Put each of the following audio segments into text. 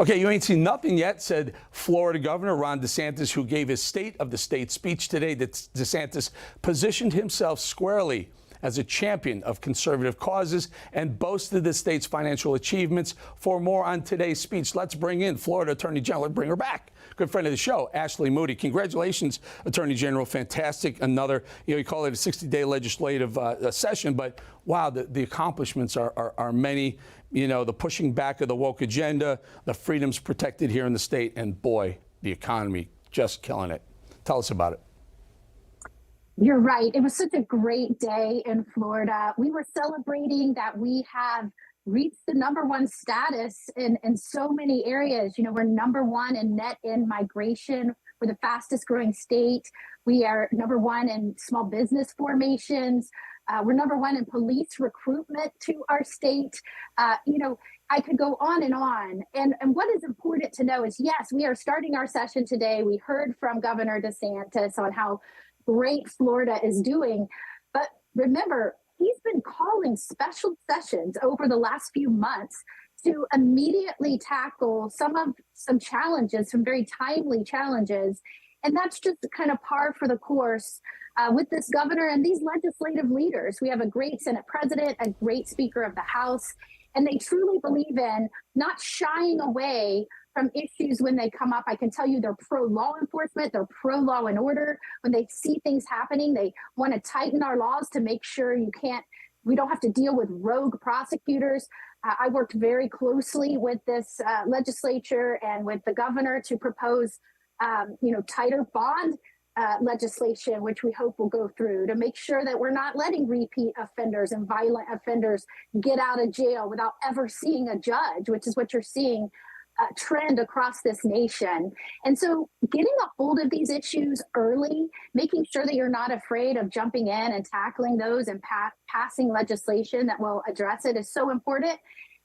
Okay, you ain't seen nothing yet, said Florida Governor Ron DeSantis, who gave his State of the State speech today. That DeSantis positioned himself squarely as a champion of conservative causes and boasted the state's financial achievements. For more on today's speech, let's bring in Florida Attorney General, bring her back. Good friend of the show, Ashley Moody. Congratulations, Attorney General. Fantastic. Another, you call it a 60-day legislative session, but wow, the accomplishments are many. The pushing back of the woke agenda, the freedoms protected here in the state, and boy, the economy just killing it. Tell us about it. You're right. It was such a great day in Florida. We were celebrating that we have reached the #1 status in so many areas. We're #1 in net in migration. We're the fastest growing state. We are #1 in small business formations. We're #1 in police recruitment to our state. I could go on and on. And what is important to know is, yes, we are starting our session today. We heard from Governor DeSantis on how great Florida is doing. But remember, he's been calling special sessions over the last few months to immediately tackle some challenges, some very timely challenges. And that's just kind of par for the course with this governor and these legislative leaders. We have a great Senate president, a great Speaker of the House, and they truly believe in not shying away from issues when they come up. I can tell you they're pro-law enforcement, they're pro-law and order. When they see things happening, they want to tighten our laws to make sure we don't have to deal with rogue prosecutors. I worked very closely with this legislature and with the governor to propose, tighter bond legislation, which we hope will go through, to make sure that we're not letting repeat offenders and violent offenders get out of jail without ever seeing a judge, which is what you're seeing trend across this nation. And so getting a hold of these issues early, making sure that you're not afraid of jumping in and tackling those and passing legislation that will address it is so important.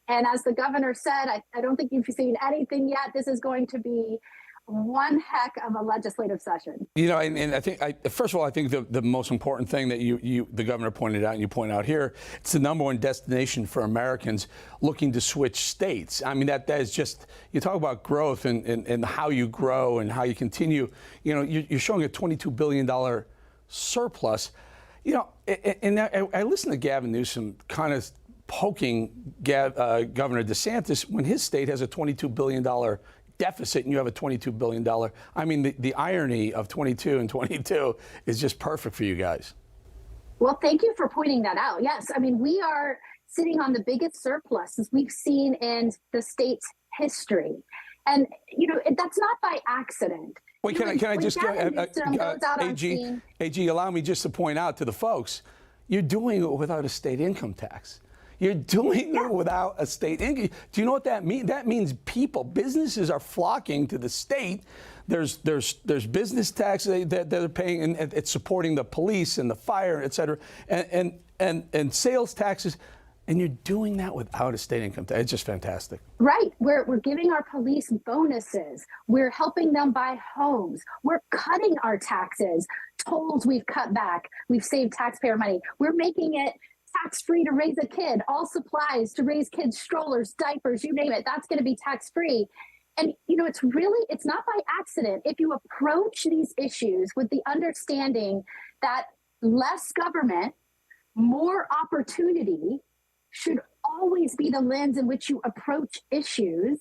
And as the governor said, I don't think you've seen anything yet. This is going to be one heck of a legislative session. And I think, first of all, I think the most important thing that the governor pointed out, and you point out here, it's the #1 destination for Americans looking to switch states. I mean, that is just, you talk about growth and how you grow and how you continue. You're showing a $22 billion surplus. And I listened to Gavin Newsom kind of poking Governor DeSantis when his state has a $22 billion deficit and you have a $22 billion. I mean, the irony of 22 and 22 is just perfect for you guys. Well, thank you for pointing that out. Yes, I mean, we are sitting on the biggest surpluses we've seen in the state's history. And, that's not by accident. Wait, can I just AG, allow me just to point out to the folks, you're doing it without a state income tax. You're doing it without a state income. Do you know what that means? That means businesses are flocking to the state. There's business taxes that they're paying, and it's supporting the police and the fire, et cetera, and sales taxes. And you're doing that without a state income tax. It's just fantastic. Right. We're giving our police bonuses. We're helping them buy homes. We're cutting our taxes. Tolls we've cut back. We've saved taxpayer money. We're making it tax-free to raise a kid. All supplies to raise kids, strollers, diapers, you name it, that's going to be tax-free. And, it's not by accident. If you approach these issues with the understanding that less government, more opportunity should always be the lens in which you approach issues.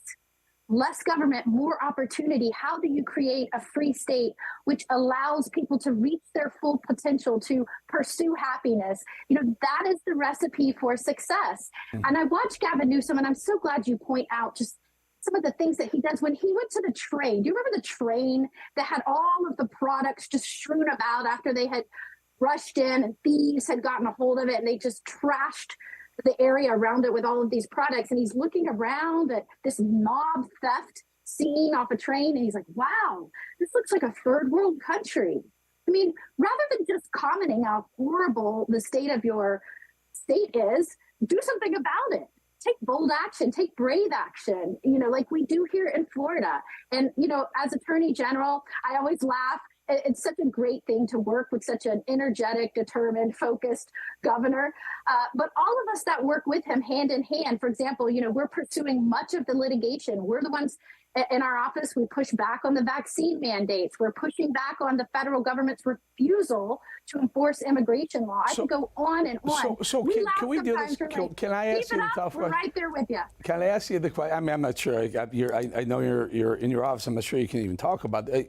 Less government, more opportunity. How do you create a free state which allows people to reach their full potential, to pursue happiness? That is the recipe for success. Mm-hmm. And I watched Gavin Newsom, and I'm so glad you point out just some of the things that he does. When he went to the train, do you remember the train that had all of the products just strewn about after they had rushed in and thieves had gotten a hold of it and they just trashed the area around it with all of these products? And he's looking around at this mob theft scene off a train, and he's like, wow, this looks like a third world country. I mean, rather than just commenting how horrible the state of your state is, do something about it. Take bold action, take brave action, like we do here in Florida. And, as Attorney General, I always laugh. it's such a great thing to work with such an energetic, determined, focused governor. But all of us that work with him hand in hand, for example, we're pursuing much of the litigation. We're the ones in our office, we push back on the vaccine mandates. We're pushing back on the federal government's refusal to enforce immigration law. I could go on and on. So can we do this? Can I ask you the tough question? We're right there with you. Can I ask you the question? I mean, I'm not sure. I know you're in your office. I'm not sure you can even talk about it.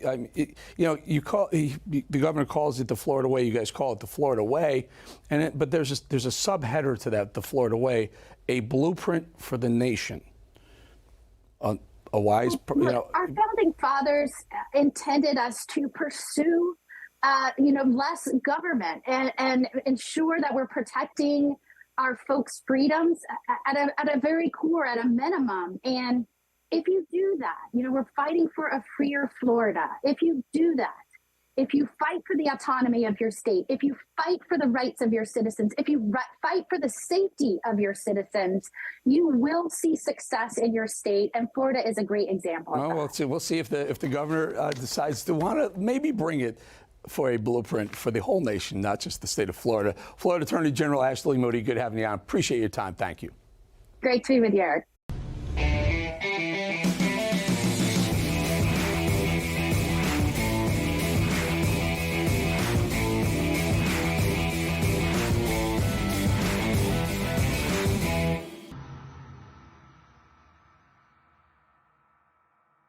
The governor calls it the Florida way. You guys call it the Florida way, but there's a subheader to that, the Florida way, a blueprint for the nation. A wise, our founding fathers intended us to pursue, less government and ensure that we're protecting our folks' freedoms at a very core, at a minimum. And if you do that, we're fighting for a freer Florida. If you do that, if you fight for the autonomy of your state, if you fight for the rights of your citizens, if you fight for the safety of your citizens, you will see success in your state. And Florida is a great example of that. We'll see if the governor decides to want to maybe bring it for a blueprint for the whole nation, not just the state of Florida. Florida Attorney General Ashley Moody, good having you on. Appreciate your time. Thank you. Great to be with you, Eric.